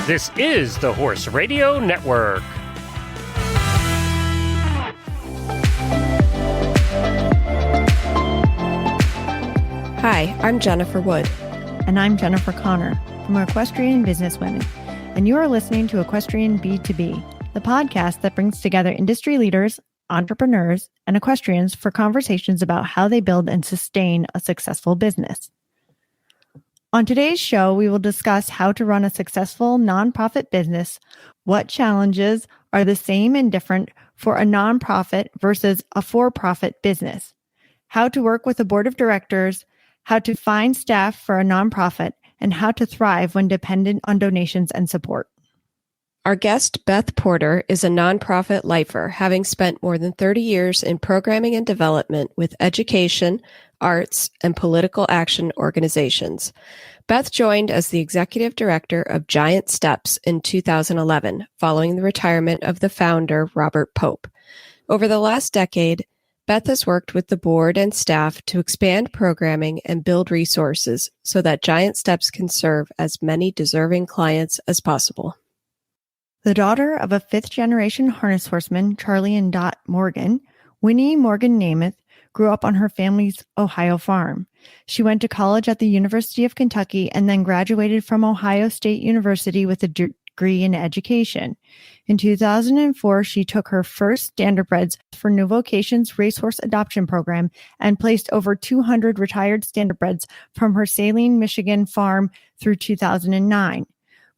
This is the Horse Radio Network. Hi, I'm Jennifer Wood. And I'm Jennifer Connor from Equestrian Businesswomen. And you are listening to Equestrian B2B, the podcast that brings together industry leaders, entrepreneurs, and equestrians for conversations about how they build and sustain a successful business. On today's show, we will discuss how to run a successful nonprofit business, what challenges are the same and different for a nonprofit versus a for-profit business, how to work with a board of directors, how to find staff for a nonprofit, and how to thrive when dependent on donations and support. Our guest, Beth Porter, is a nonprofit lifer, having spent more than 30 years in programming and development with education, arts, and political action organizations. Beth joined as the executive director of Giant Steps in 2011, following the retirement of the founder, Robert Pope. Over the last decade, Beth has worked with the board and staff to expand programming and build resources so that Giant Steps can serve as many deserving clients as possible. The daughter of a fifth-generation harness horseman, Charlie and Dot Morgan, Winnie Morgan Namath grew up on her family's Ohio farm. She went to college at the University of Kentucky and then graduated from Ohio State University with a degree in education. In 2004, she took her first standardbreds for New Vocations Racehorse Adoption Program and placed over 200 retired standardbreds from her Saline, Michigan farm through 2009.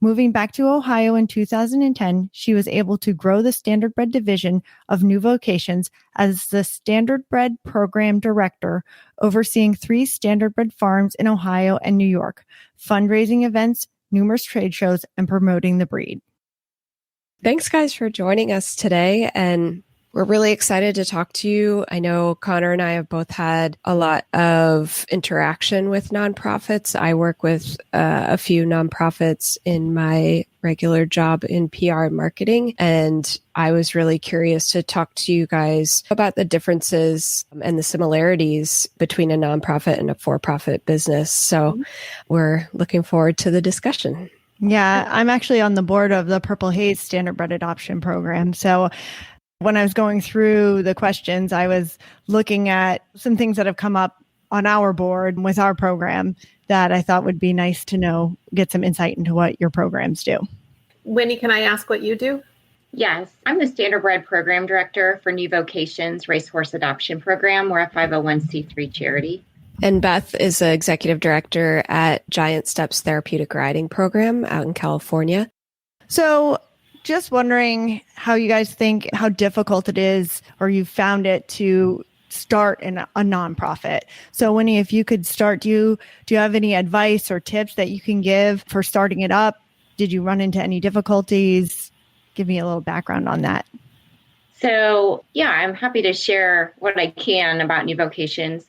Moving back to Ohio in 2010, she was able to grow the standardbred division of New Vocations as the standardbred program director, overseeing 3 standardbred farms in Ohio and New York, fundraising events, numerous trade shows, and promoting the breed. Thanks, guys, for joining us today. And we're really excited to talk to you. I know Connor and I have both had a lot of interaction with nonprofits. I work with a few nonprofits in my regular job in PR and marketing. And I was really curious to talk to you guys about the differences and the similarities between a nonprofit and a for-profit business. So we're looking forward to the discussion. Yeah, I'm actually on the board of the Purple Haze Standardbred Adoption Program. So when I was going through the questions, I was looking at some things that have come up on our board with our program that I thought would be nice to know, get some insight into what your programs do. Winnie, can I ask what you do? Yes, I'm the Standardbred Program Director for New Vocations Racehorse Adoption Program. We're a 501c3 charity. And Beth is the Executive Director at Giant Steps Therapeutic Riding Program out in California. So just wondering how you guys think, how difficult it is, or you found it to start in a nonprofit. So Winnie, if you could start, do you have any advice or tips that you can give for starting it up? Did you run into any difficulties? Give me a little background on that. So yeah, I'm happy to share what I can about New Vocations.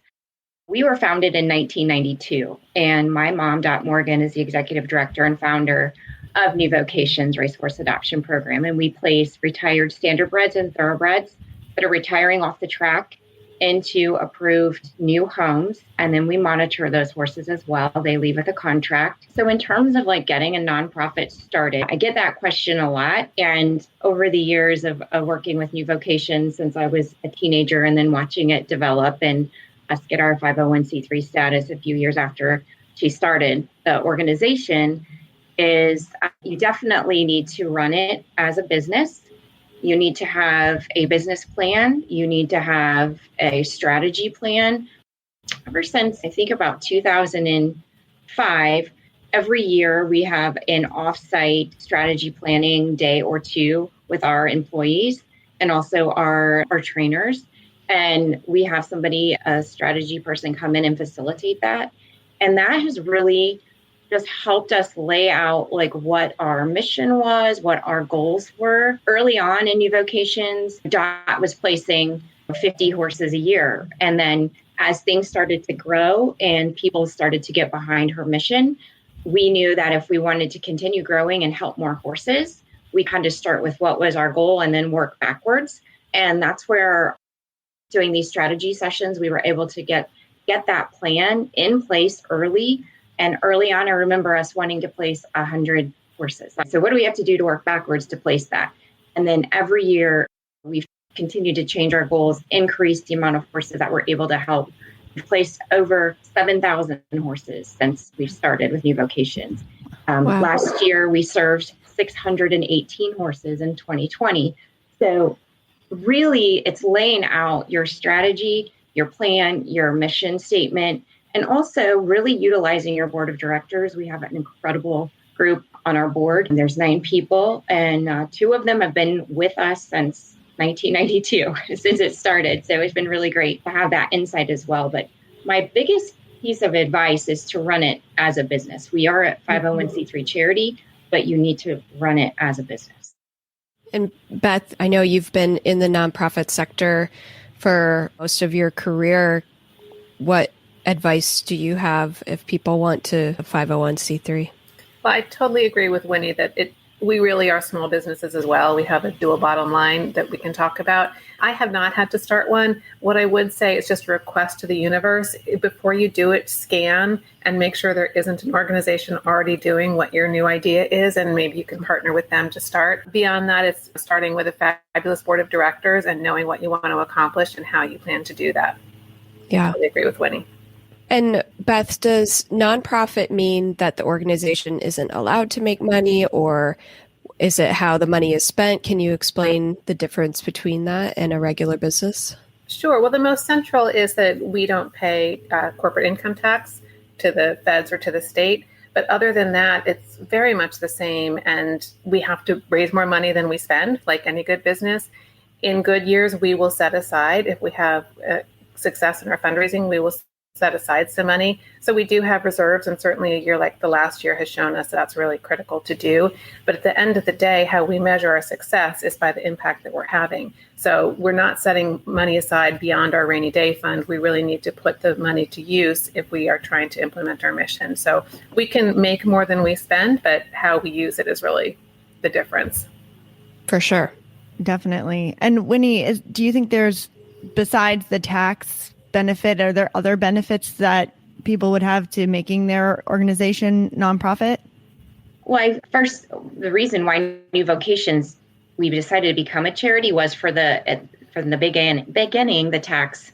We were founded in 1992, and my mom, Dot Morgan, is the executive director and founder of New Vocations Racehorse Adoption Program. And we place retired standardbreds and thoroughbreds that are retiring off the track into approved new homes. And then we monitor those horses as well. They leave with a contract. So in terms of getting a nonprofit started, I get that question a lot. And over the years of working with New Vocations since I was a teenager and then watching it develop and us get our 501c3 status a few years after she started the organization, is you definitely need to run it as a business. You need to have a business plan. You need to have a strategy plan. Ever since I think about 2005, every year we have an offsite strategy planning day or two with our employees and also our trainers. And we have somebody, a strategy person, come in and facilitate that. And that has really just helped us lay out what our mission was, what our goals were. Early on in New Vocations, Dot was placing 50 horses a year. And then as things started to grow and people started to get behind her mission, we knew that if we wanted to continue growing and help more horses, we kind of start with what was our goal and then work backwards. And that's where doing these strategy sessions, we were able to get that plan in place early. And early on, I remember us wanting to place 100 horses. So what do we have to do to work backwards to place that? And then every year we've continued to change our goals, increase the amount of horses that we're able to help. We've placed over 7,000 horses since we've started with New Vocations. Wow. Last year, we served 618 horses in 2020. So really, it's laying out your strategy, your plan, your mission statement, and also really utilizing your board of directors. We have an incredible group on our board. There's 9 people, and 2 of them have been with us since 1992, since it started. So it's been really great to have that insight as well. But my biggest piece of advice is to run it as a business. We are a 501c3 charity, but you need to run it as a business. And Beth, I know you've been in the nonprofit sector for most of your career. What advice do you have if people want to 501c3? Well, I totally agree with Winnie that we really are small businesses as well. We have a dual bottom line that we can talk about. I have not had to start one. What I would say is just a request to the universe. Before you do it, scan and make sure there isn't an organization already doing what your new idea is, and maybe you can partner with them to start. Beyond that, it's starting with a fabulous board of directors and knowing what you want to accomplish and how you plan to do that. Yeah. I totally agree with Winnie. And Beth, does nonprofit mean that the organization isn't allowed to make money, or is it how the money is spent? Can you explain the difference between that and a regular business? Sure. Well, the most central is that we don't pay corporate income tax to the feds or to the state. But other than that, it's very much the same. And we have to raise more money than we spend, like any good business. In good years, we will set aside, if we have success in our fundraising, we will set aside some money. So we do have reserves, and certainly a year like the last year has shown us that's really critical to do. But at the end of the day, how we measure our success is by the impact that we're having. So we're not setting money aside beyond our rainy day fund. We really need to put the money to use if we are trying to implement our mission. So we can make more than we spend, but how we use it is really the difference. For sure. Definitely. And Winnie, do you think there's, besides the tax benefit, are there other benefits that people would have to making their organization nonprofit? Well, first, the reason why New Vocations, we decided to become a charity was from the beginning, the tax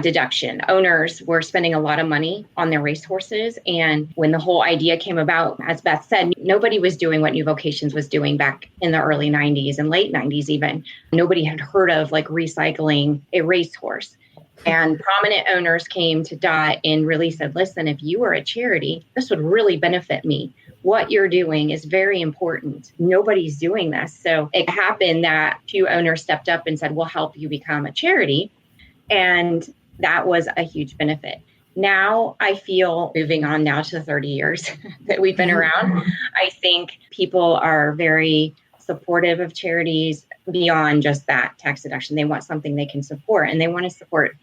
deduction. Owners were spending a lot of money on their racehorses. And when the whole idea came about, as Beth said, nobody was doing what New Vocations was doing back in the early 90s and late 90s even. Nobody had heard of like recycling a racehorse. And prominent owners came to DOT and really said, listen, if you were a charity, this would really benefit me. What you're doing is very important. Nobody's doing this. So it happened that a few owners stepped up and said, we'll help you become a charity. And that was a huge benefit. Now I feel, moving on now to 30 years that we've been around, I think people are very supportive of charities beyond just that tax deduction. They want something they can support, and they want to support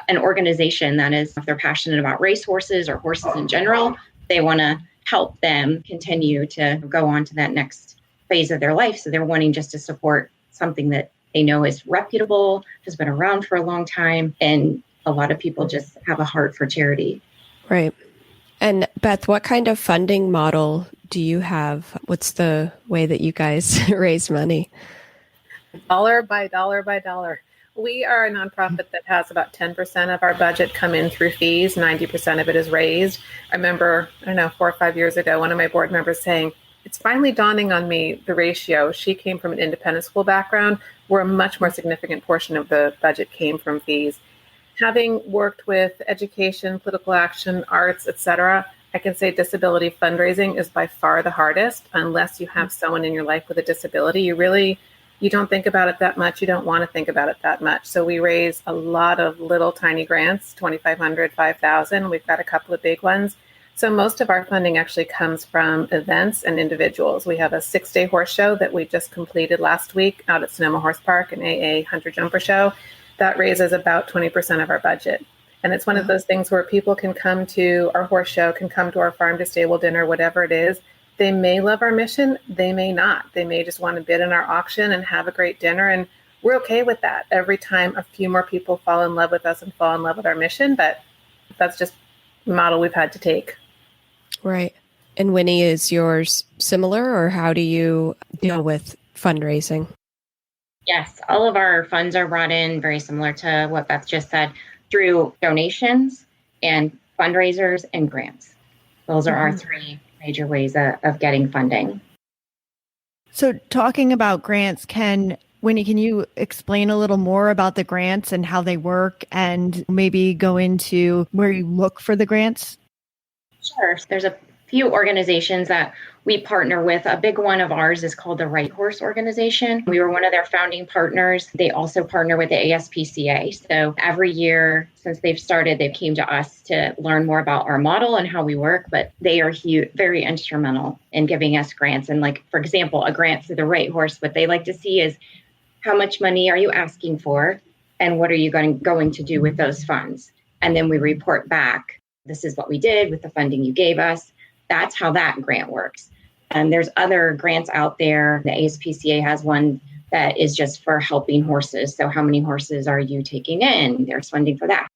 an organization that is, if they're passionate about racehorses or horses in general, they want to help them continue to go on to that next phase of their life. So they're wanting just to support something that they know is reputable, has been around for a long time, and a lot of people just have a heart for charity. Right. And Beth, what kind of funding model do you have? What's the way that you guys raise money? Dollar by dollar by dollar. We are a nonprofit that has about 10% of our budget come in through fees. 90% of it is raised. I remember, 4 or 5 years ago, one of my board members saying, it's finally dawning on me, the ratio. She came from an independent school background where a much more significant portion of the budget came from fees. Having worked with education, political action, arts, etc., I can say disability fundraising is by far the hardest. Unless you have someone in your life with a disability, you don't think about it that much. You don't want to think about it that much. So we raise a lot of little tiny grants, $2,500, $5,000. We've got a couple of big ones. So most of our funding actually comes from events and individuals. We have a 6-day horse show that we just completed last week out at Sonoma Horse Park, an AA Hunter Jumper show. That raises about 20% of our budget. And it's one of those things where people can come to our horse show, can come to our farm to stable dinner, whatever it is. They may love our mission. They may not. They may just want to bid in our auction and have a great dinner. And we're okay with that. Every time a few more people fall in love with us and fall in love with our mission. But that's just the model we've had to take. Right. And Winnie, is yours similar, or how do you deal with fundraising? Yes, all of our funds are brought in very similar to what Beth just said through donations and fundraisers and grants. Those are our three major ways of getting funding. So talking about grants, Winnie, can you explain a little more about the grants and how they work and maybe go into where you look for the grants? Sure. There's a few organizations that we partner with. A big one of ours is called the Right Horse Organization. We were one of their founding partners. They also partner with the ASPCA. So every year since they've started, they came to us to learn more about our model and how we work, but they are very instrumental in giving us grants. And like, for example, a grant through the Right Horse, what they like to see is how much money are you asking for and what are you going to do with those funds? And then we report back, this is what we did with the funding you gave us. That's how that grant works. And there's other grants out there. The ASPCA has one that is just for helping horses. So how many horses are you taking in? There's funding for that.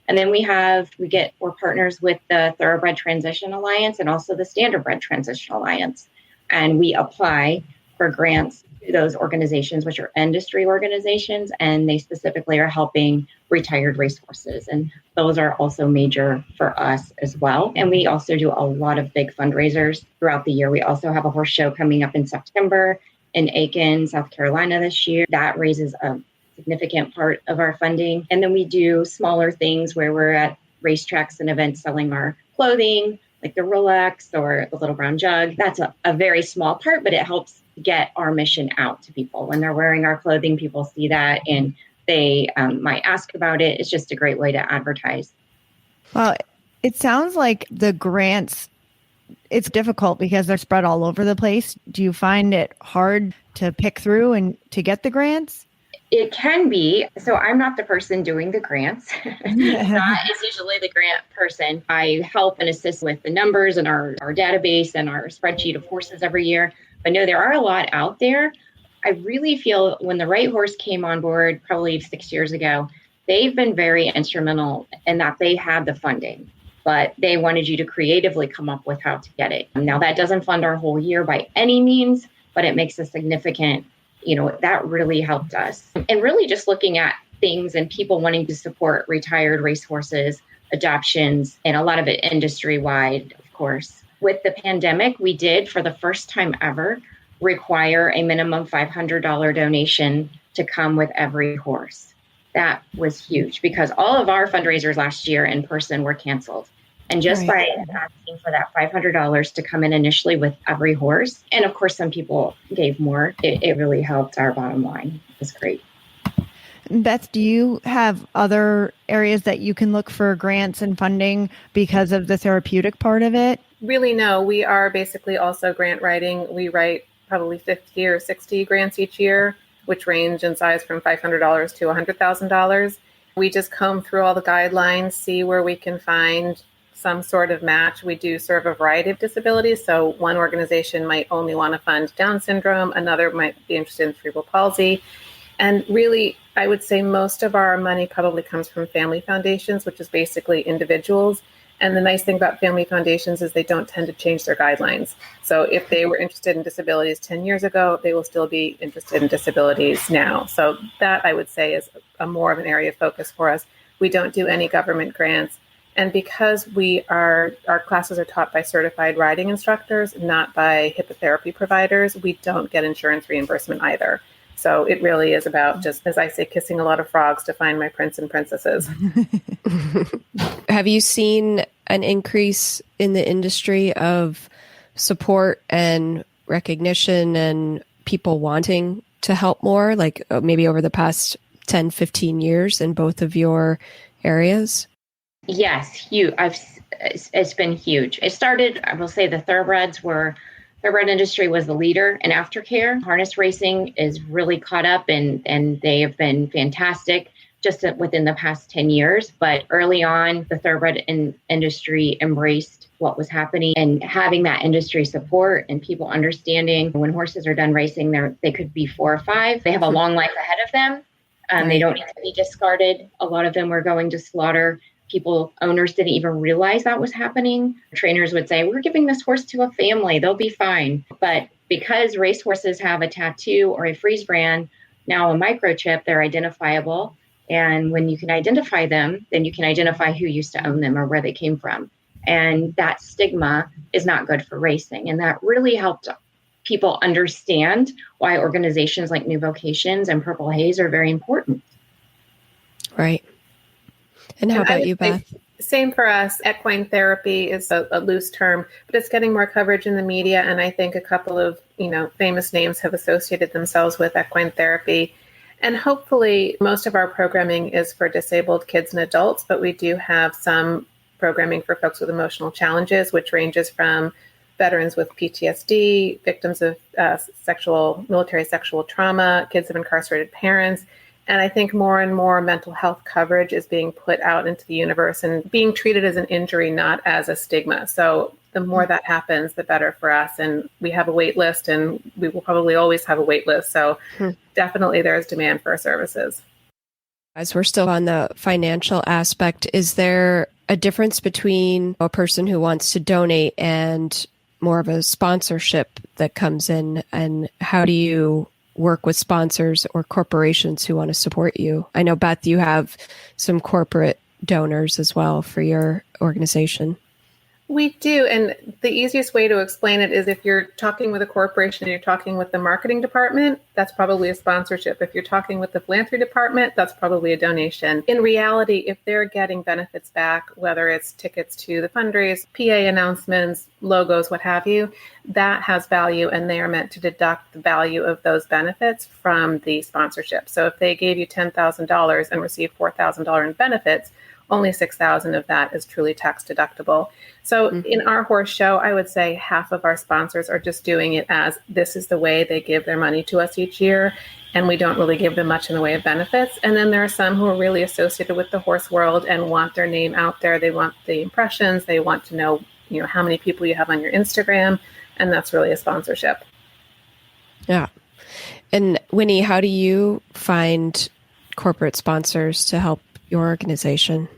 And then we're partners with the Thoroughbred Transition Alliance and also the Standardbred Transition Alliance. And we apply for grants to those organizations, which are industry organizations, and they specifically are helping retired racehorses. And those are also major for us as well. And we also do a lot of big fundraisers throughout the year. We also have a horse show coming up in September in Aiken, South Carolina this year. That raises a significant part of our funding. And then we do smaller things where we're at racetracks and events selling our clothing, like the Rolex or the Little Brown Jug. That's a very small part, but it helps get our mission out to people. When they're wearing our clothing, people see that and they might ask about it. It's just a great way to advertise. Well, it sounds like the grants, it's difficult because they're spread all over the place. Do you find it hard to pick through and to get the grants? It can be. So I'm not the person doing the grants. That is usually the grant person. I help and assist with the numbers and our database and our spreadsheet of horses every year. But no, there are a lot out there. I really feel when the Right Horse came on board probably 6 years ago, they've been very instrumental in that they had the funding, but they wanted you to creatively come up with how to get it. Now that doesn't fund our whole year by any means, but it makes a significant, that really helped us. And really just looking at things and people wanting to support retired racehorses, adoptions, and a lot of it industry-wide, of course. With the pandemic, we did, for the first time ever, require a minimum $500 donation to come with every horse. That was huge because all of our fundraisers last year in person were canceled. And just by asking for that $500 to come in initially with every horse, and of course, some people gave more, it really helped our bottom line. It was great. Beth, do you have other areas that you can look for grants and funding because of the therapeutic part of it? Really, no. We are basically also grant writing. We write probably 50 or 60 grants each year, which range in size from $500 to $100,000. We just comb through all the guidelines, see where we can find some sort of match. We do serve a variety of disabilities. So one organization might only want to fund Down syndrome. Another might be interested in cerebral palsy. And really, I would say most of our money probably comes from family foundations, which is basically individuals. And the nice thing about family foundations is they don't tend to change their guidelines. So if they were interested in disabilities 10 years ago, they will still be interested in disabilities now. So that, I would say, is a more of an area of focus for us. We don't do any government grants. And because our classes are taught by certified riding instructors, not by hippotherapy providers, we don't get insurance reimbursement either. So it really is about just, as I say, kissing a lot of frogs to find my prince and princesses. Have you seen an increase in the industry of support and recognition and people wanting to help more, like maybe over the past 10, 15 years in both of your areas? Yes, it's been huge. It started, I will say, the thoroughbred industry was the leader in aftercare. Harness racing is really caught up and they have been fantastic just within the past 10 years. But early on, the thoroughbred industry embraced what was happening and having that industry support and people understanding when horses are done racing, they could be 4 or 5. They have a long life ahead of them. They don't need to be discarded. A lot of them were going to slaughter owners didn't even realize that was happening. Trainers would say, we're giving this horse to a family, they'll be fine. But because racehorses have a tattoo or a freeze brand, now a microchip, they're identifiable. And when you can identify them, then you can identify who used to own them or where they came from. And that stigma is not good for racing. And that really helped people understand why organizations like New Vocations and Purple Haze are very important. Right. And how about you, Beth? Same for us. Equine therapy is a loose term, but it's getting more coverage in the media. And I think a couple of, famous names have associated themselves with equine therapy. And hopefully most of our programming is for disabled kids and adults, but we do have some programming for folks with emotional challenges, which ranges from veterans with PTSD, victims of military sexual trauma, kids of incarcerated parents. And I think more and more mental health coverage is being put out into the universe and being treated as an injury, not as a stigma. So the more that happens, the better for us. And we have a wait list, and we will probably always have a wait list. So definitely there's demand for our services. As we're still on the financial aspect, is there a difference between a person who wants to donate and more of a sponsorship that comes in? And how do you work with sponsors or corporations who want to support you? I know, Beth, you have some corporate donors as well for your organization. We do. And the easiest way to explain it is if you're talking with a corporation and you're talking with the marketing department, that's probably a sponsorship. If you're talking with the philanthropy department, that's probably a donation. In reality, if they're getting benefits back, whether it's tickets to the fundraise, PA announcements, logos, what have you, that has value, and they are meant to deduct the value of those benefits from the sponsorship. So if they gave you $10,000 and received $4,000 in benefits, only $6,000 of that is truly tax deductible. So in our horse show, I would say half of our sponsors are just doing it as this is the way they give their money to us each year, and we don't really give them much in the way of benefits. And then there are some who are really associated with the horse world and want their name out there. They want the impressions. They want to know, how many people you have on your Instagram, and that's really a sponsorship. Yeah. And Winnie, how do you find corporate sponsors to help your organization?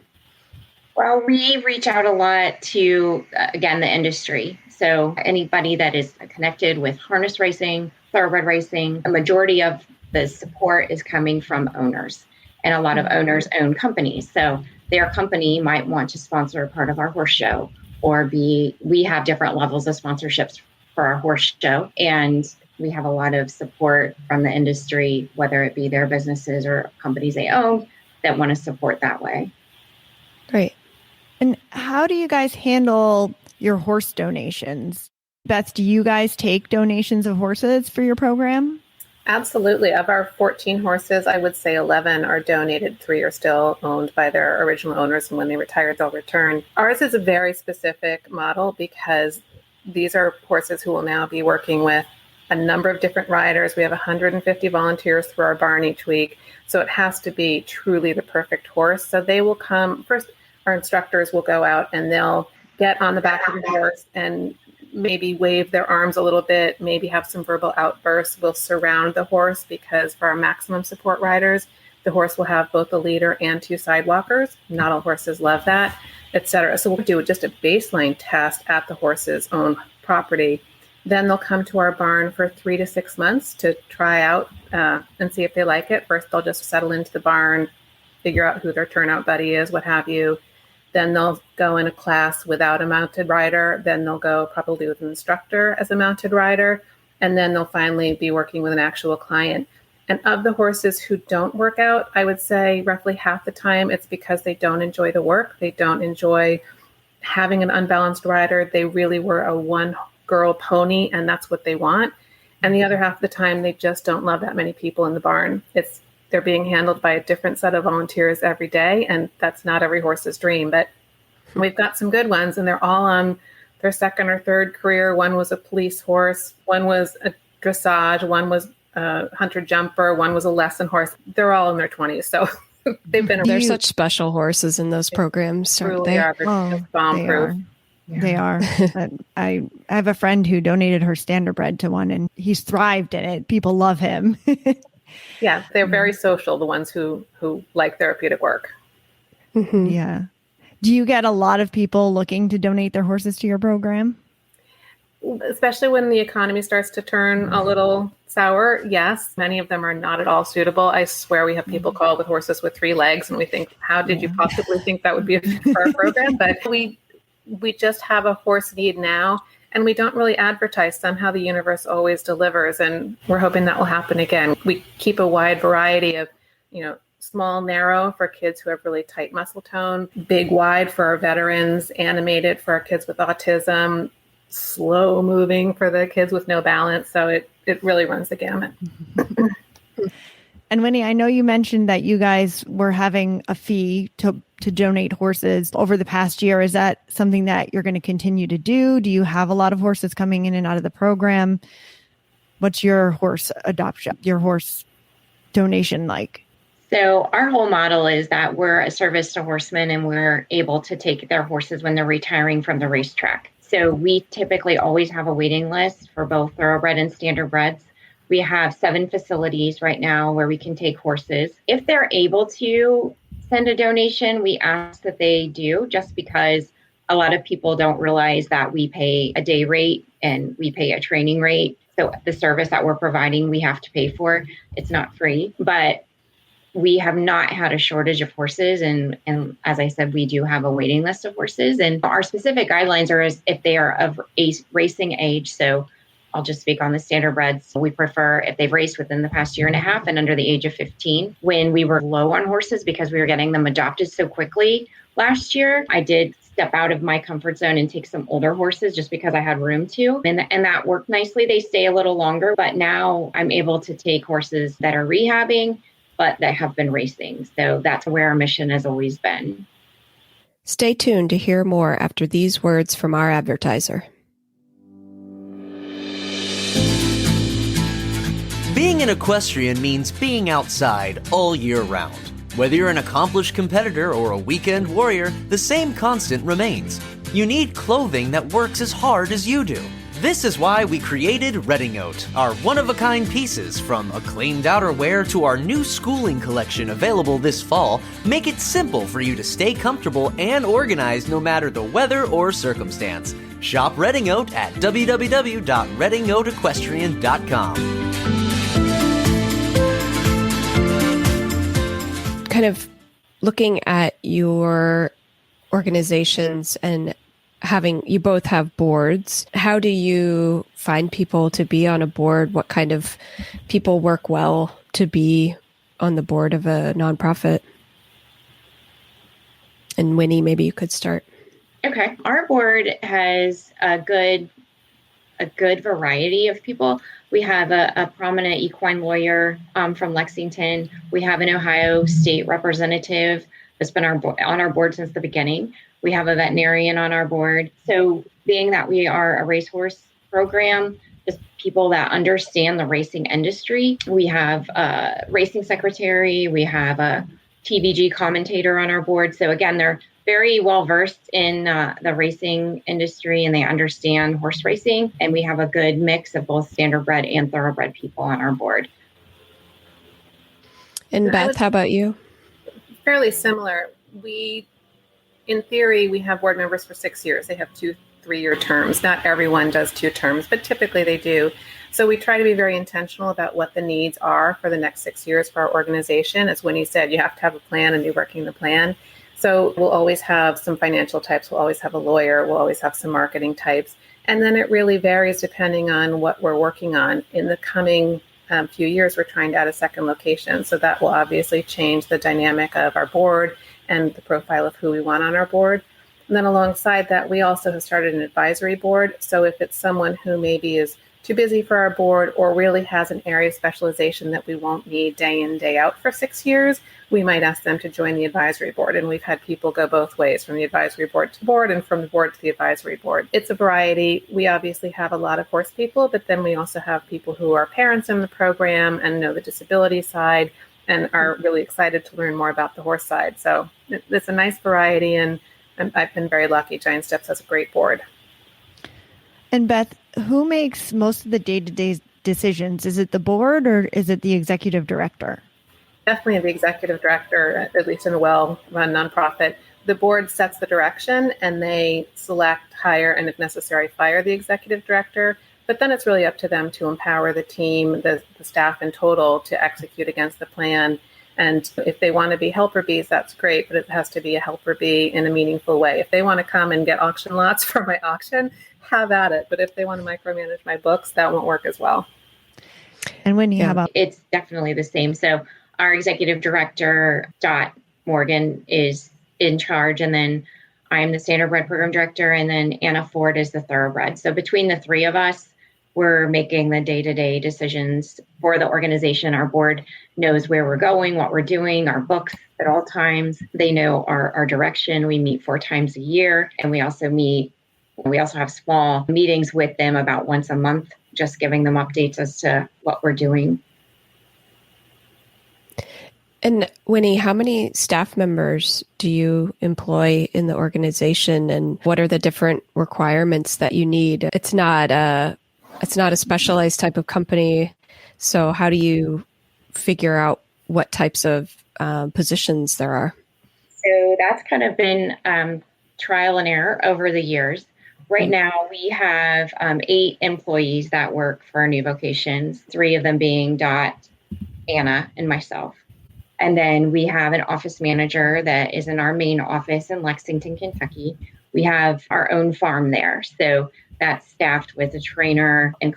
Well, we reach out a lot to, again, the industry. So anybody that is connected with harness racing, thoroughbred racing, a majority of the support is coming from owners. And a lot of owners own companies. So their company might want to sponsor a part of our horse show, or we have different levels of sponsorships for our horse show. And we have a lot of support from the industry, whether it be their businesses or companies they own that want to support that way. Great. And how do you guys handle your horse donations? Beth, do you guys take donations of horses for your program? Absolutely. Of our 14 horses, I would say 11 are donated. 3 are still owned by their original owners, and when they retire, they'll return. Ours is a very specific model because these are horses who will now be working with a number of different riders. We have 150 volunteers through our barn each week. So it has to be truly the perfect horse. So they will come first. Our instructors will go out and they'll get on the back of the horse and maybe wave their arms a little bit, maybe have some verbal outbursts. We'll surround the horse because for our maximum support riders, the horse will have both a leader and 2 sidewalkers. Not all horses love that, etc. So we'll do just a baseline test at the horse's own property. Then they'll come to our barn for 3 to 6 months to try out and see if they like it. First, they'll just settle into the barn, figure out who their turnout buddy is, what have you. Then they'll go in a class without a mounted rider. Then they'll go probably with an instructor as a mounted rider. And then they'll finally be working with an actual client. And of the horses who don't work out, I would say roughly half the time it's because they don't enjoy the work. They don't enjoy having an unbalanced rider. They really were a one-girl pony, and that's what they want. And the other half of the time, they just don't love that many people in the barn. They're being handled by a different set of volunteers every day, and that's not every horse's dream. But we've got some good ones, and they're all on their second or third career. One was a police horse, one was a dressage, one was a hunter jumper, one was a lesson horse. They're all in their 20s, so they've been. They're such special horses in those programs, aren't they? They're just bomb-proof. They are. I have a friend who donated her standardbred to one, and he's thrived in it. People love him. Yeah, they're very social, the ones who like therapeutic work. Yeah. Do you get a lot of people looking to donate their horses to your program? Especially when the economy starts to turn a little sour, yes. Many of them are not at all suitable. I swear we have people call with horses with 3 legs, and we think, how did you possibly think that would be a fit for our program? But we just have a horse need now, and we don't really advertise. Somehow the universe always delivers, and we're hoping that will happen again. We keep a wide variety of, small, narrow for kids who have really tight muscle tone, big, wide for our veterans, animated for our kids with autism, slow moving for the kids with no balance. So it really runs the gamut. And Winnie, I know you mentioned that you guys were having a fee to donate horses over the past year. Is that something that you're going to continue to do? Do you have a lot of horses coming in and out of the program? What's your horse donation like? So our whole model is that we're a service to horsemen, and we're able to take their horses when they're retiring from the racetrack. So we typically always have a waiting list for both thoroughbred and standardbreds. We have 7 facilities right now where we can take horses. If they're able to send a donation, we ask that they do, just because a lot of people don't realize that we pay a day rate and we pay a training rate. So the service that we're providing, we have to pay for. It's not free, but we have not had a shortage of horses. And as I said, we do have a waiting list of horses. And our specific guidelines are as if they are of a racing age. So I'll just speak on the standardbreds. We prefer if they've raced within the past year and a half and under the age of 15. When we were low on horses because we were getting them adopted so quickly last year, I did step out of my comfort zone and take some older horses just because I had room to. And that worked nicely. They stay a little longer, but now I'm able to take horses that are rehabbing, but that have been racing. So that's where our mission has always been. Stay tuned to hear more after these words from our advertiser. Being an equestrian means being outside all year round. Whether you're an accomplished competitor or a weekend warrior, the same constant remains. You need clothing that works as hard as you do. This is why we created Redding Oat, our one-of-a-kind pieces, from acclaimed outerwear to our new schooling collection available this fall. Make it simple for you to stay comfortable and organized no matter the weather or circumstance. Shop Redding Oat at www.reddingoatequestrian.com. Kind of looking at your organizations and you both have boards. How do you find people to be on a board? What kind of people work well to be on the board of a nonprofit? And Winnie, maybe you could start. Okay. Our board has a good variety of people. We have a prominent equine lawyer from Lexington. We have an Ohio state representative that's been on our board since the beginning. We have a veterinarian on our board. So being that we are a racehorse program, just people that understand the racing industry. We have a racing secretary. We have a TVG commentator on our board. So again, they're very well versed in the racing industry, and they understand horse racing. And we have a good mix of both standardbred and thoroughbred people on our board. And Beth, how about you? Fairly similar. In theory, we have board members for 6 years. They have 2 3-year terms. Not everyone does 2 terms, but typically they do. So we try to be very intentional about what the needs are for the next 6 years for our organization. As Winnie said, you have to have a plan and be working the plan. So we'll always have some financial types. We'll always have a lawyer. We'll always have some marketing types. And then it really varies depending on what we're working on. In the coming few years, we're trying to add a second location. So that will obviously change the dynamic of our board and the profile of who we want on our board. And then alongside that, we also have started an advisory board. So if it's someone who maybe is too busy for our board or really has an area of specialization that we won't need day in, day out for 6 years, we might ask them to join the advisory board. And we've had people go both ways, from the advisory board to board and from the board to the advisory board. It's a variety. We obviously have a lot of horse people, but then we also have people who are parents in the program and know the disability side and are really excited to learn more about the horse side. So it's a nice variety, and I've been very lucky. Giant Steps has a great board. And Beth, who makes most of the day-to-day decisions? Is it the board or is it the executive director? Definitely the executive director, at least in a well-run nonprofit. The board sets the direction and they select, hire, and if necessary, fire the executive director. But then it's really up to them to empower the team, the staff in total, to execute against the plan. And if they want to be helper bees, that's great, but it has to be a helper bee in a meaningful way. If they want to come and get auction lots for my auction, have at it. But if they want to micromanage my books, that won't work as well. And Wendy, how about? It's definitely the same. So our executive director, Dot Morgan, is in charge, and then I'm the standardbred program director, and then Anna Ford is the thoroughbred. So between the three of us, we're making the day-to-day decisions for the organization. Our board knows where we're going, what we're doing, our books at all times. They know our direction. We meet 4 times a year, and we also have small meetings with them about once a month, just giving them updates as to what we're doing. And Winnie, how many staff members do you employ in the organization, and what are the different requirements that you need? It's not a specialized type of company. So how do you figure out what types of positions there are? So that's kind of been trial and error over the years. Right now, we have 8 employees that work for our new vocations, 3 of them being Dot, Anna, and myself. And then we have an office manager that is in our main office in Lexington, Kentucky. We have our own farm there. So that's staffed with a trainer and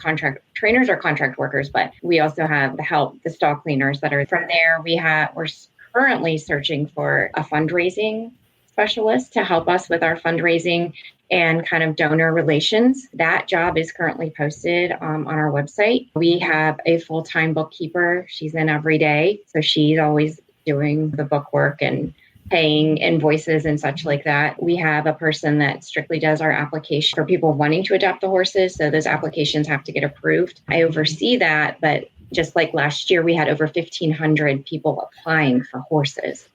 trainers are contract workers, but we also have the stall cleaners that are from there. We're currently searching for a fundraising specialist to help us with our fundraising and kind of donor relations. That job is currently posted on our website. We have a full-time bookkeeper. She's in every day. So she's always doing the book work and paying invoices and such like that. We have a person that strictly does our application for people wanting to adopt the horses. So those applications have to get approved. I oversee that, but just like last year, we had over 1,500 people applying for horses.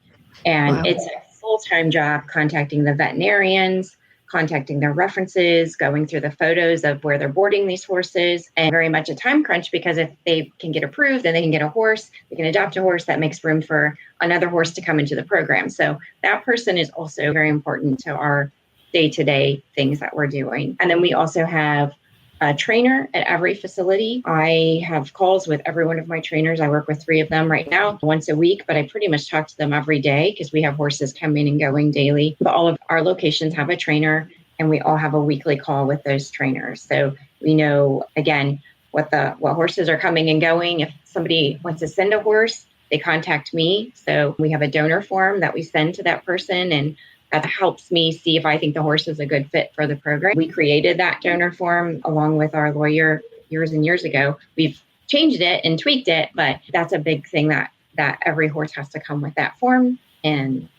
And It's a full-time job contacting the veterinarians, contacting their references, going through the photos of where they're boarding these horses, and very much a time crunch, because if they can get approved, then they can get a horse, they can adopt a horse, that makes room for another horse to come into the program. So that person is also very important to our day-to-day things that we're doing. And then we also have a trainer at every facility. I have calls with every one of my trainers. I work with 3 of them right now, once a week, but I pretty much talk to them every day because we have horses coming and going daily. But all of our locations have a trainer, and we all have a weekly call with those trainers. So we know, again, what horses are coming and going. If somebody wants to send a horse, they contact me. So we have a donor form that we send to that person, and that helps me see if I think the horse is a good fit for the program. We created that donor form along with our lawyer years and years ago. We've changed it and tweaked it, but that's a big thing that every horse has to come with that form. And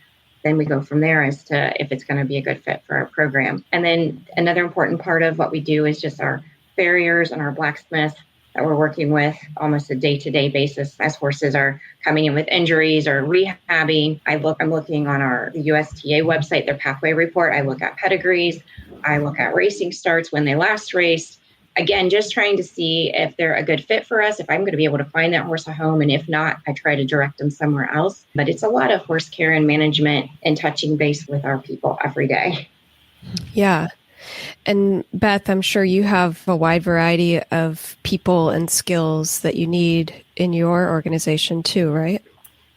then we go from there as to if it's going to be a good fit for our program. And then another important part of what we do is just our farriers and our blacksmiths that we're working with almost a day-to-day basis as horses are coming in with injuries or rehabbing. I'm looking on the USTA website, their pathway report. I look at pedigrees. I look at racing starts, when they last raced. Again, just trying to see if they're a good fit for us, if I'm going to be able to find that horse a home. And if not, I try to direct them somewhere else. But it's a lot of horse care and management and touching base with our people every day. Yeah. And Beth, I'm sure you have a wide variety of people and skills that you need in your organization too, right?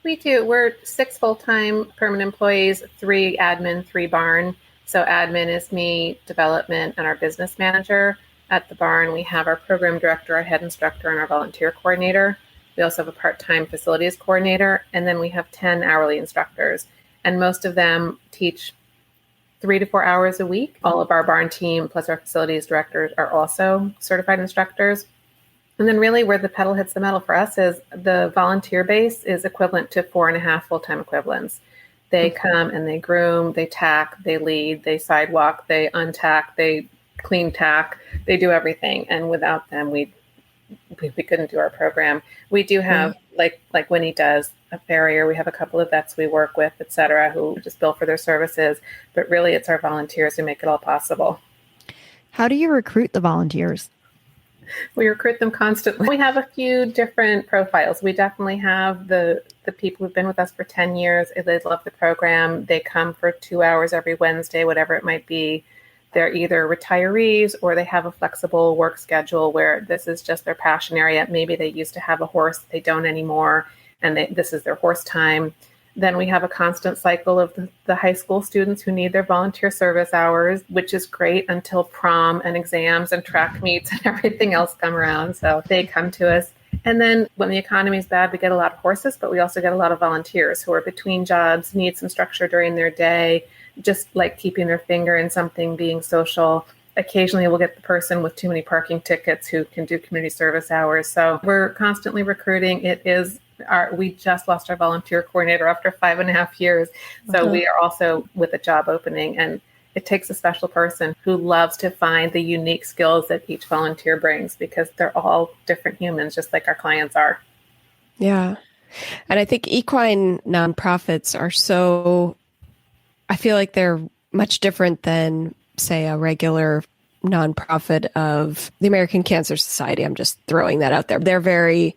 We do. We're 6 full-time permanent employees, 3 admin, 3 barn. So admin is me, development, and our business manager. At the barn, we have our program director, our head instructor, and our volunteer coordinator. We also have a part-time facilities coordinator, and then we have 10 hourly instructors. And most of them teach 3 to 4 hours a week. All of our barn team, plus our facilities directors, are also certified instructors. And then really where the pedal hits the metal for us is the volunteer base is equivalent to 4.5 full-time equivalents. They come and they groom, they tack, they lead, they sidewalk, they untack, they clean tack, they do everything. And without them, we couldn't do our program. We do have, like Winnie does, a farrier. We have a couple of vets we work with, et cetera, who just bill for their services. But really, it's our volunteers who make it all possible. How do you recruit the volunteers? We recruit them constantly. We have a few different profiles. We definitely have the people who've been with us for 10 years. They love the program. They come for 2 hours every Wednesday, whatever it might be. They're either retirees or they have a flexible work schedule where this is just their passion area. Maybe they used to have a horse, they don't anymore, and this is their horse time. Then we have a constant cycle of the high school students who need their volunteer service hours, which is great until prom and exams and track meets and everything else come around. So they come to us. And then when the economy is bad, we get a lot of horses, but we also get a lot of volunteers who are between jobs, need some structure during their day, just like keeping their finger in something, being social. Occasionally we'll get the person with too many parking tickets who can do community service hours. So we're constantly recruiting. We just lost our volunteer coordinator after 5.5 years. So we are also with a job opening, and it takes a special person who loves to find the unique skills that each volunteer brings, because they're all different humans, just like our clients are. Yeah. And I think equine nonprofits I feel like they're much different than, say, a regular nonprofit of the American Cancer Society. I'm just throwing that out there. They're very,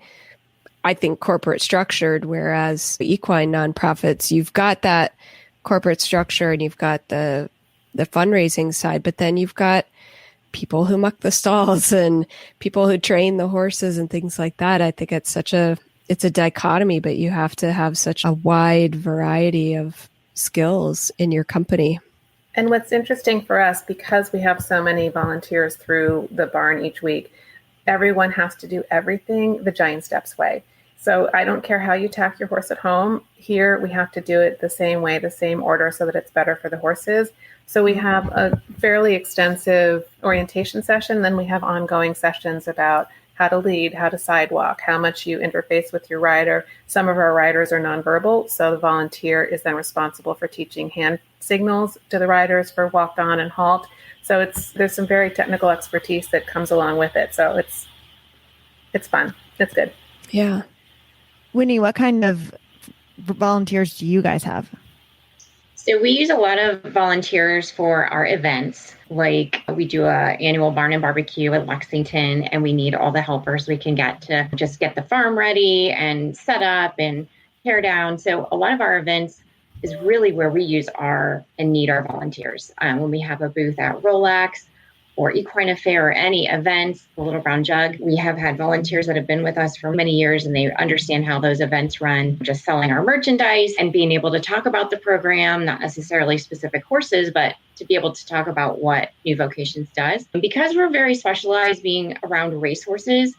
I think, corporate structured, whereas the equine nonprofits, you've got that corporate structure and you've got the fundraising side, but then you've got people who muck the stalls and people who train the horses and things like that. I think it's a dichotomy, but you have to have such a wide variety of skills in your company. And what's interesting for us, because we have so many volunteers through the barn each week, everyone has to do everything the Giant Steps way. So I don't care how you tack your horse at home. Here, we have to do it the same way, the same order, so that it's better for the horses. So we have a fairly extensive orientation session. Then we have ongoing sessions about how to lead, how to sidewalk, how much you interface with your rider. Some of our riders are nonverbal, so the volunteer is then responsible for teaching hand signals to the riders for walk on and halt. So there's some very technical expertise that comes along with it. So it's fun. It's good. Yeah. Winnie, what kind of volunteers do you guys have? So we use a lot of volunteers for our events. Like we do an annual barn and barbecue at Lexington, and we need all the helpers we can get to just get the farm ready and set up and tear down. So a lot of our events is really where we need our volunteers. When we have a booth at Rolex or Equine Affair or any events, the Little Brown Jug, we have had volunteers that have been with us for many years, and they understand how those events run, just selling our merchandise and being able to talk about the program, not necessarily specific horses, but to be able to talk about what New Vocations does. And because we're very specialized being around racehorses,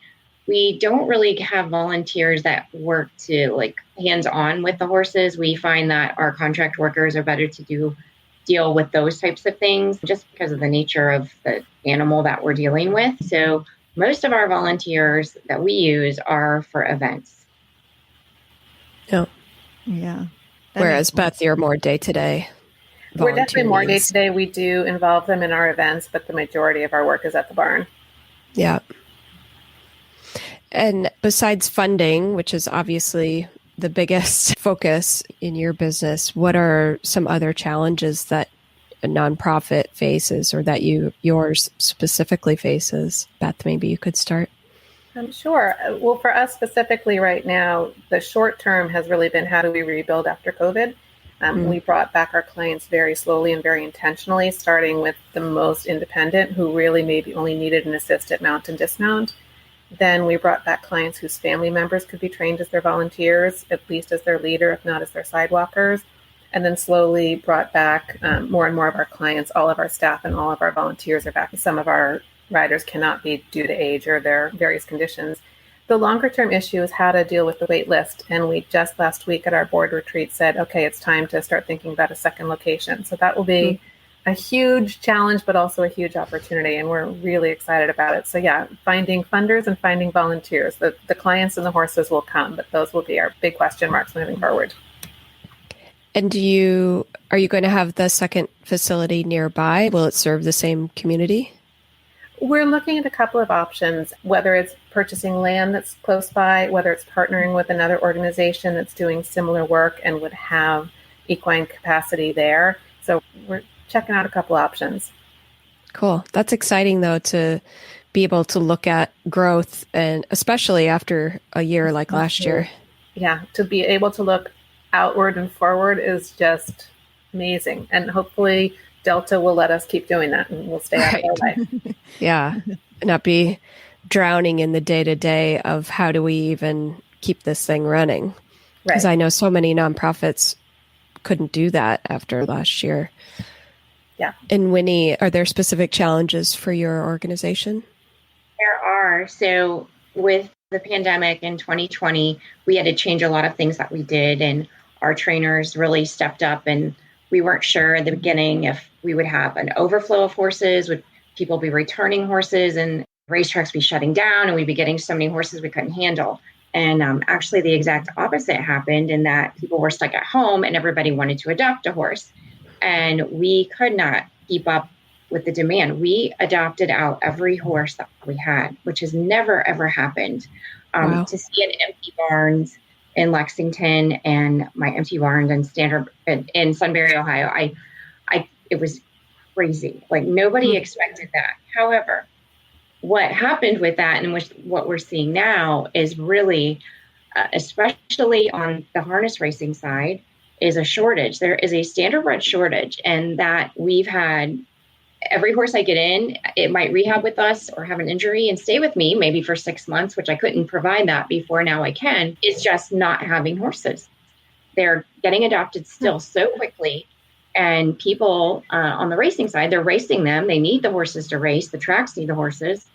we don't really have volunteers that work to like hands-on with the horses. We find that our contract workers are better to deal with those types of things just because of the nature of the animal that we're dealing with. So most of our volunteers that we use are for events. No. Yeah. Whereas Beth, you're more day-to-day. We're definitely more day-to-day. We do involve them in our events, but the majority of our work is at the barn. Yeah. And besides funding, which is obviously the biggest focus in your business, what are some other challenges that a nonprofit faces or that yours specifically faces? Beth, maybe you could start. Sure. Well, for us specifically right now, the short term has really been how do we rebuild after COVID? We brought back our clients very slowly and very intentionally, starting with the most independent who really maybe only needed an assisted mount and dismount. Then we brought back clients whose family members could be trained as their volunteers, at least as their leader, if not as their sidewalkers. And then slowly brought back more and more of our clients. All of our staff and all of our volunteers are back. Some of our riders cannot be due to age or their various conditions. The longer term issue is how to deal with the wait list. And we just last week at our board retreat said, okay, it's time to start thinking about a second location. So that will be a huge challenge, but also a huge opportunity. And we're really excited about it. So yeah, finding funders and finding volunteers. The clients and the horses will come, but those will be our big question marks moving forward. And are you going to have the second facility nearby? Will it serve the same community? We're looking at a couple of options, whether it's purchasing land that's close by, whether it's partnering with another organization that's doing similar work and would have equine capacity there. So we're checking out a couple options. Cool. That's exciting, though, to be able to look at growth, and especially after a year like last year. Yeah, to be able to look outward and forward is just amazing. And hopefully Delta will let us keep doing that and we'll stay out of our life. Yeah, not be drowning in the day-to-day of how do we even keep this thing running. Because I know so many nonprofits couldn't do that after last year. Yeah. And Winnie, are there specific challenges for your organization? There are. So with the pandemic in 2020, we had to change a lot of things that we did, and our trainers really stepped up, and we weren't sure at the beginning if we would have an overflow of horses, would people be returning horses and racetracks be shutting down, and we'd be getting so many horses we couldn't handle. And actually the exact opposite happened, in that people were stuck at home and everybody wanted to adopt a horse. And we could not keep up with the demand. We adopted out every horse that we had, which has never, ever happened. Wow. To see an empty barns in Lexington and my empty barns in Sunbury, Ohio, it was crazy. Like nobody expected that. However, what happened with that, and what we're seeing now, is really, especially on the harness racing side, is a shortage. There is a standardbred shortage, and that we've had every horse I get in, it might rehab with us or have an injury and stay with me maybe for 6 months, which I couldn't provide that before. Now I can. It's just not having horses. They're getting adopted still so quickly. And people on the racing side, they're racing them. They need the horses to race. The tracks need the horses.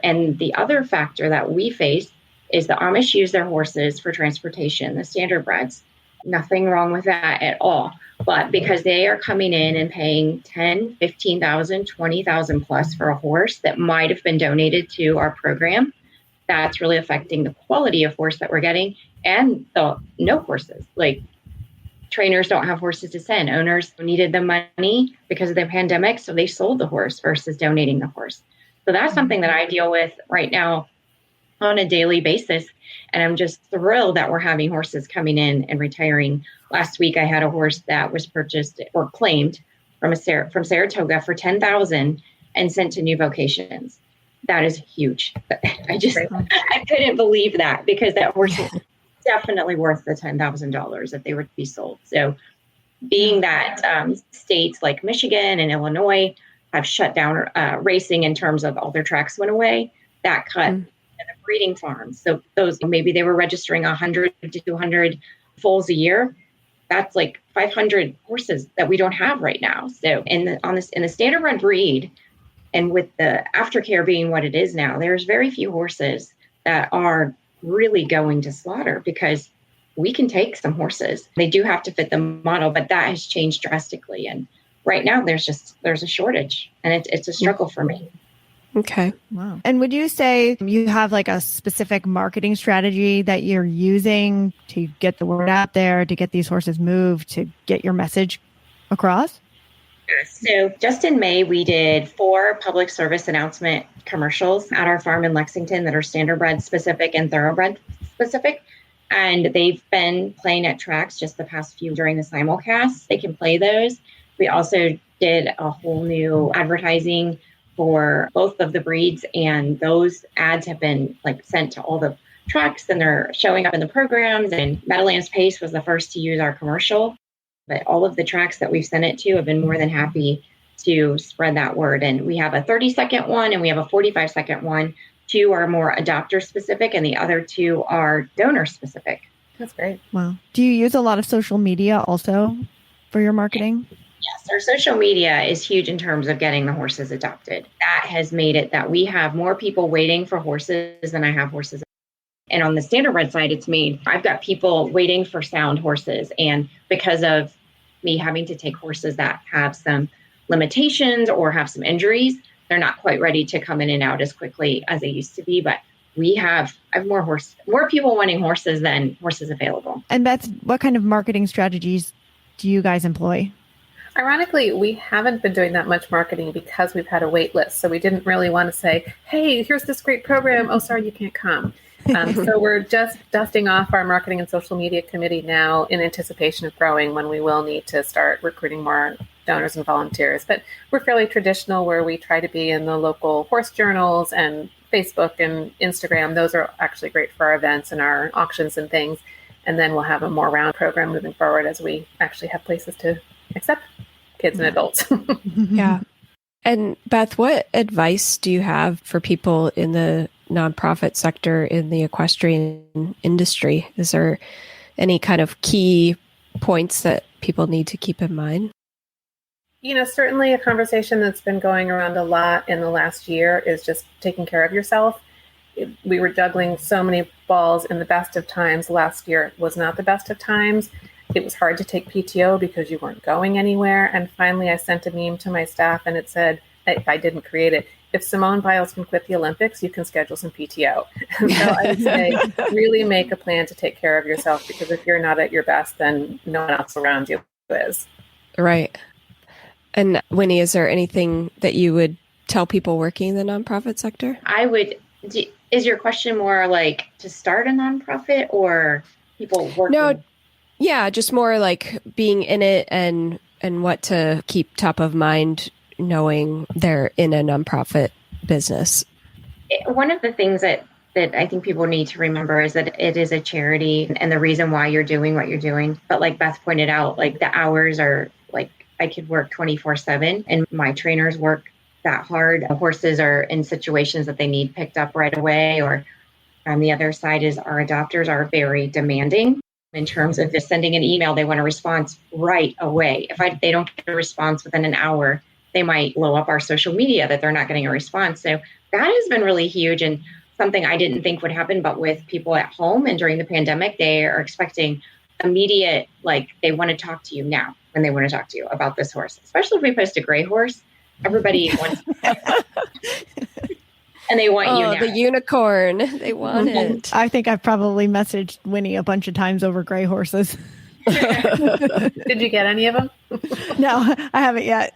And the other factor that we face is the Amish use their horses for transportation, the standardbreds. Nothing wrong with that at all. But because they are coming in and paying $10,000, $15,000, $20,000 plus for a horse that might have been donated to our program, that's really affecting the quality of horse that we're getting, and the no horses. Like, trainers don't have horses to send. Owners needed the money because of the pandemic, so they sold the horse versus donating the horse. So that's something that I deal with right now on a daily basis. And I'm just thrilled that we're having horses coming in and retiring. Last week, I had a horse that was purchased or claimed from Saratoga for $10,000 and sent to New Vocations. That is huge. I couldn't believe that, because that horse is definitely worth the $10,000 if they were to be sold. So being that states like Michigan and Illinois have shut down racing in terms of all their tracks went away, that cut the breeding farms. So those, maybe they were registering 100 to 200 foals a year. That's like 500 horses that we don't have right now. So in the standardbred breed, and with the aftercare being what it is now, there's very few horses that are really going to slaughter, because we can take some horses. They do have to fit the model, but that has changed drastically. And right now there's a shortage, and it's a struggle for me. Okay. Wow. And would you say you have like a specific marketing strategy that you're using to get the word out there, to get these horses moved, to get your message across? So just in May, we did 4 public service announcement commercials at our farm in Lexington that are standardbred specific and thoroughbred specific. And they've been playing at tracks just the past few during the simulcast. They can play those. We also did a whole new advertising for both of the breeds, and those ads have been like sent to all the tracks, and they're showing up in the programs. And Meadowlands Pace was the first to use our commercial, but all of the tracks that we've sent it to have been more than happy to spread that word. And we have a 30-second one and we have a 45-second one. 2 are more adopter specific and the other 2 are donor specific. That's great. Wow. Do you use a lot of social media also for your marketing? Yes, our social media is huge in terms of getting the horses adopted. That has made it that we have more people waiting for horses than I have horses. And on the standardbred side, I've got people waiting for sound horses. And because of me having to take horses that have some limitations or have some injuries, they're not quite ready to come in and out as quickly as they used to be. But I have more people wanting horses than horses available. And Beth, what kind of marketing strategies do you guys employ? Ironically, we haven't been doing that much marketing because we've had a wait list. So we didn't really want to say, hey, here's this great program. Oh, sorry, you can't come. So we're just dusting off our marketing and social media committee now in anticipation of growing when we will need to start recruiting more donors and volunteers. But we're fairly traditional where we try to be in the local horse journals and Facebook and Instagram. Those are actually great for our events and our auctions and things. And then we'll have a more round program moving forward as we actually have places to accept kids and adults. Yeah. And Beth, what advice do you have for people in the nonprofit sector in the equestrian industry? Is there any kind of key points that people need to keep in mind? Certainly a conversation that's been going around a lot in the last year is just taking care of yourself. We were juggling so many balls in the best of times. Last year was not the best of times. It was hard to take PTO because you weren't going anywhere. And finally, I sent a meme to my staff and it said, if I didn't create it, if Simone Biles can quit the Olympics, you can schedule some PTO. And so I would say really make a plan to take care of yourself, because if you're not at your best, then no one else around you is. Right. And Winnie, is there anything that you would tell people working in the nonprofit sector? Is your question more like to start a nonprofit or people working? No. Yeah, just more like being in it and what to keep top of mind knowing they're in a nonprofit business. One of the things that I think people need to remember is that it is a charity and the reason why you're doing what you're doing. But like Beth pointed out, like the hours are like I could work 24/7 and my trainers work that hard. The horses are in situations that they need picked up right away. Or on the other side is our adopters are very demanding. In terms of just sending an email, they want a response right away. If they don't get a response within an hour, they might blow up our social media that they're not getting a response. So that has been really huge and something I didn't think would happen. But with people at home and during the pandemic, they are expecting immediate, like they want to talk to you now when they want to talk to you about this horse, especially if we post a gray horse. Everybody wants and they want you now. The unicorn. They want it. I think I've probably messaged Winnie a bunch of times over gray horses. Did you get any of them? No, I haven't yet.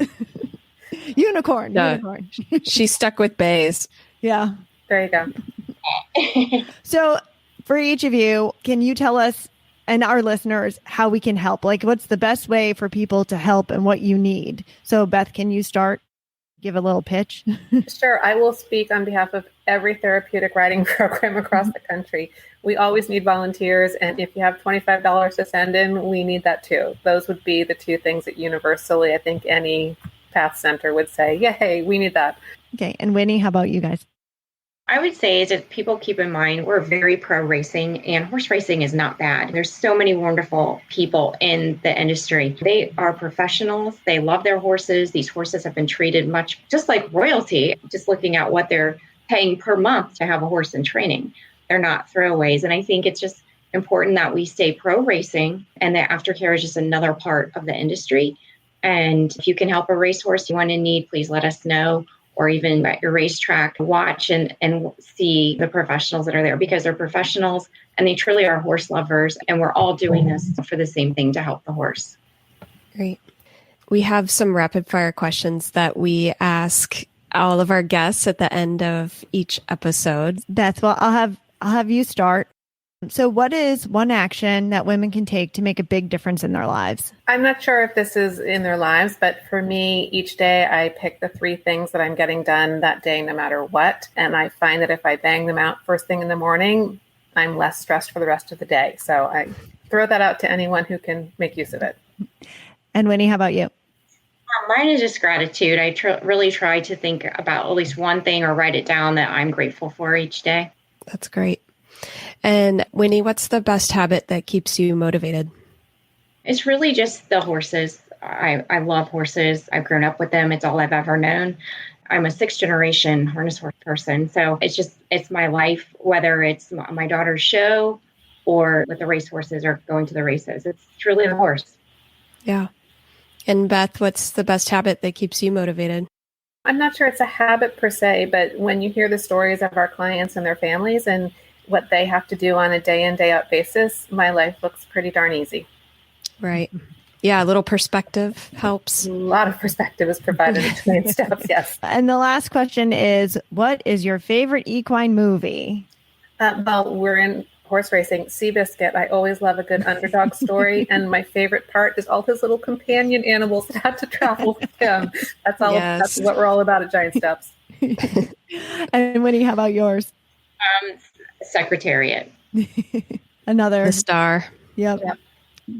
Unicorn. No. Unicorn. She's stuck with bays. Yeah. There you go. So for each of you, can you tell us and our listeners how we can help? Like, what's the best way for people to help and what you need? So Beth, can you start? Give a little pitch? Sure. I will speak on behalf of every therapeutic riding program across the country. We always need volunteers. And if you have $25 to send in, we need that too. Those would be the two things that universally, I think any PATH center would say, yeah, hey, we need that. Okay. And Winnie, how about you guys? I would say is that people keep in mind, we're very pro racing and horse racing is not bad. There's so many wonderful people in the industry. They are professionals. They love their horses. These horses have been treated much just like royalty, just looking at what they're paying per month to have a horse in training. They're not throwaways. And I think it's just important that we stay pro racing and that aftercare is just another part of the industry. And if you can help a racehorse you want to need, please let us know. Or even at your racetrack, watch and see the professionals that are there, because they're professionals and they truly are horse lovers. And we're all doing this for the same thing, to help the horse. Great. We have some rapid fire questions that we ask all of our guests at the end of each episode. Beth, well, I'll have you start. So what is one action that women can take to make a big difference in their lives? I'm not sure if this is in their lives, but for me, each day I pick the 3 things that I'm getting done that day, no matter what. And I find that if I bang them out first thing in the morning, I'm less stressed for the rest of the day. So I throw that out to anyone who can make use of it. And Winnie, how about you? Mine is just gratitude. I really try to think about at least one thing or write it down that I'm grateful for each day. That's great. And Winnie, what's the best habit that keeps you motivated? It's really just the horses. I love horses. I've grown up with them. It's all I've ever known. I'm a 6th generation harness horse person. So it's my life, whether it's my daughter's show or with the racehorses or going to the races. It's truly the horse. Yeah. And Beth, what's the best habit that keeps you motivated? I'm not sure it's a habit per se, but when you hear the stories of our clients and their families and what they have to do on a day in, day out basis, my life looks pretty darn easy. Right. Yeah, a little perspective helps. A lot of perspective is provided between stuff, yes. And the last question is, what is your favorite equine movie? Well, we're in horse racing. Seabiscuit, I always love a good underdog story. And my favorite part is all his little companion animals that had to travel with him. That's all. Yes. That's what we're all about at Giant Steps. And Winnie, how about yours? Secretariat. Another. The Star. Yep. Yep.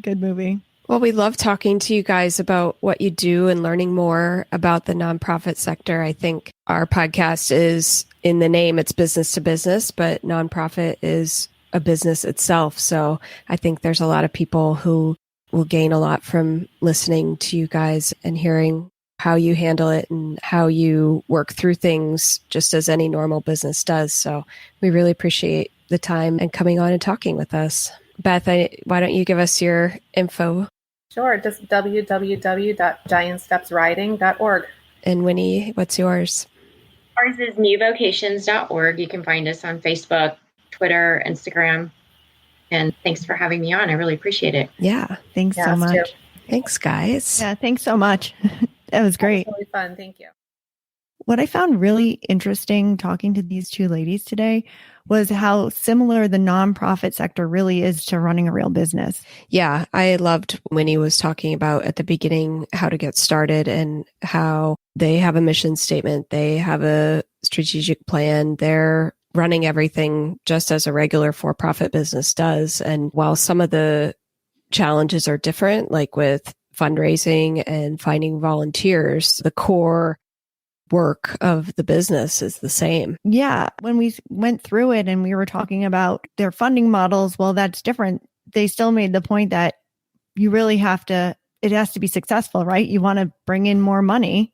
Good movie. Well, we love talking to you guys about what you do and learning more about the nonprofit sector. I think our podcast is in the name, it's business to business, but nonprofit is a business itself. So I think there's a lot of people who will gain a lot from listening to you guys and hearing how you handle it and how you work through things just as any normal business does. So we really appreciate the time and coming on and talking with us. Beth, why don't you give us your info? Sure, just www.giantstepsriding.org. And Winnie, what's yours? Ours is newvocations.org. You can find us on Facebook, Twitter, Instagram. And thanks for having me on. I really appreciate it. Yeah. Thanks so us much. too. Thanks, guys. Yeah, thanks so much. That was great. It was really fun. Thank you. What I found really interesting talking to these two ladies today was how similar the nonprofit sector really is to running a real business. Yeah, I loved Winnie was talking about at the beginning how to get started and how they have a mission statement. They have a strategic plan. They're running everything just as a regular for-profit business does. And while some of the challenges are different, like with fundraising and finding volunteers, the core work of the business is the same. Yeah. When we went through it and we were talking about their funding models, well, that's different. They still made the point that you really have to, it has to be successful, right? You want to bring in more money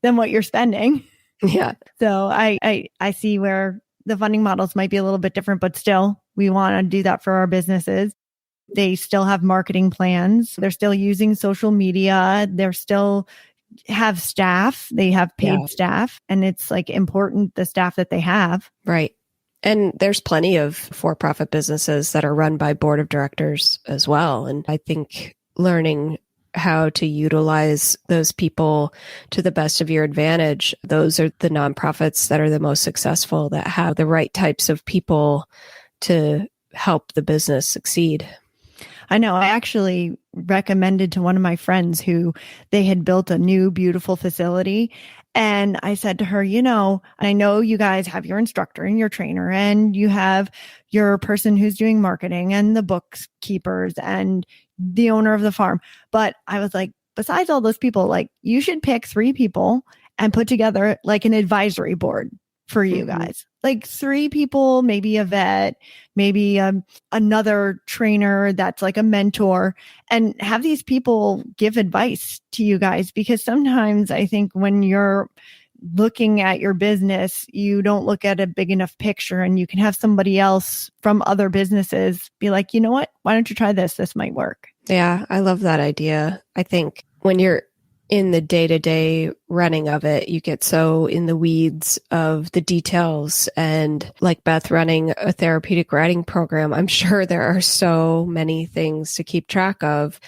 than what you're spending. Yeah. So I see where the funding models might be a little bit different, but still we want to do that for our businesses. They still have marketing plans. They're still using social media. They're still have staff. They have paid staff, and it's like important, the staff that they have. Right. And there's plenty of for-profit businesses that are run by board of directors as well. And I think learning how to utilize those people to the best of your advantage, those are the nonprofits that are the most successful, that have the right types of people to help the business succeed. I know. I actually recommended to one of my friends who they had built a new beautiful facility. And I said to her, I know you guys have your instructor and your trainer, and you have your person who's doing marketing and the bookkeepers and the owner of the farm. But I was like, besides all those people, like you should pick 3 people and put together like an advisory board for you guys. Like 3 people, maybe a vet, maybe another trainer that's like a mentor, and have these people give advice to you guys. Because sometimes I think when you're looking at your business, you don't look at a big enough picture, and you can have somebody else from other businesses be like, you know what, why don't you try this? This might work. Yeah, I love that idea. I think when you're in the day-to-day running of it, you get so in the weeds of the details. And like Beth running a therapeutic riding program, I'm sure there are so many things to keep track of.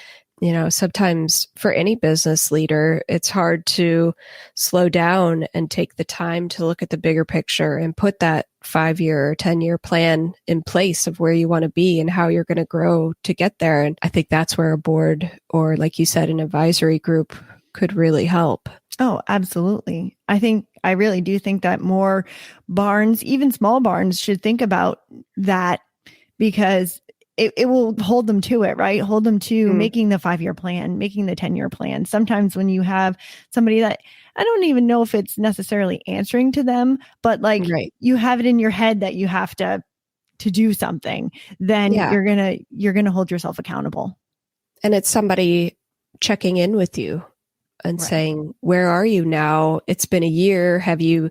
Sometimes for any business leader, it's hard to slow down and take the time to look at the bigger picture and put that 5-year or 10-year plan in place of where you want to be and how you're going to grow to get there. And I think that's where a board, or like you said, an advisory group could really help. Oh, absolutely. I really do think that more barns, even small barns, should think about that, because it will hold them to it, right? Hold them to making the 5-year plan, making the 10-year plan. Sometimes when you have somebody that, I don't even know if it's necessarily answering to them, but like you have it in your head that you have to do something, then you're going to hold yourself accountable. And it's somebody checking in with you and saying, where are you now? It's been a year. Have you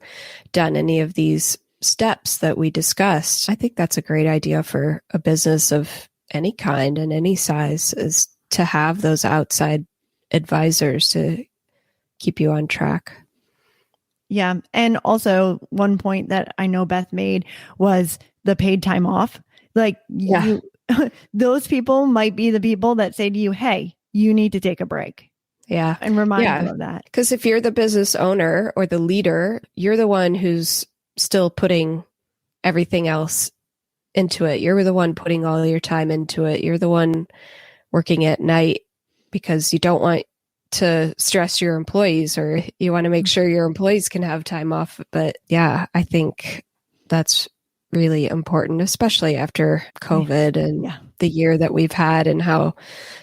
done any of these steps that we discussed? I think that's a great idea for a business of any kind and any size, is to have those outside advisors to keep you on track. Yeah. And also one point that I know Beth made was the paid time off. Like those people might be the people that say to you, hey, you need to take a break. Yeah. And remind them of that. Because if you're the business owner or the leader, you're the one who's still putting everything else into it. You're the one putting all your time into it. You're the one working at night because you don't want to stress your employees, or you want to make sure your employees can have time off. But yeah, I think that's really important, especially after COVID and the year that we've had and how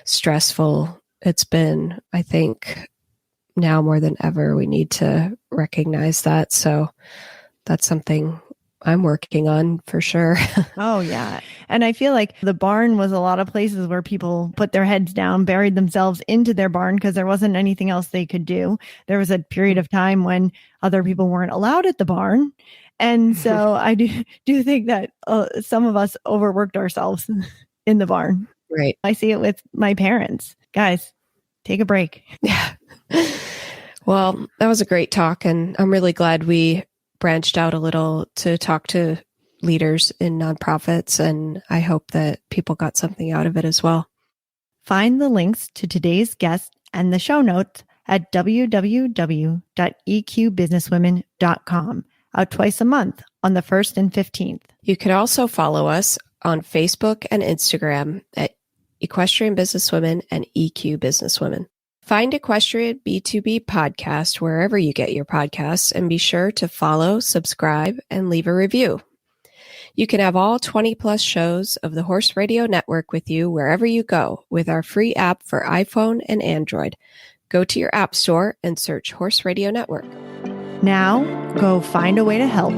stressful it's been. I think now more than ever, we need to recognize that. So that's something I'm working on for sure. Oh, yeah. And I feel like the barn was a lot of places where people put their heads down, buried themselves into their barn because there wasn't anything else they could do. There was a period of time when other people weren't allowed at the barn. And so I do think that some of us overworked ourselves in the barn. Right. I see it with my parents. Guys, take a break. Yeah. Well, that was a great talk. And I'm really glad we branched out a little to talk to leaders in nonprofits. And I hope that people got something out of it as well. Find the links to today's guest and the show notes at www.eqbusinesswomen.com. Out twice a month on the 1st and 15th. You can also follow us on Facebook and Instagram at Equestrian Businesswomen and EQ Businesswomen. Find Equestrian B2B podcast wherever you get your podcasts, and be sure to follow, subscribe, and leave a review. You can have all 20 plus shows of the Horse Radio Network with you wherever you go with our free app for iPhone and Android. Go to your app store and search Horse Radio Network. Now, go find a way to help.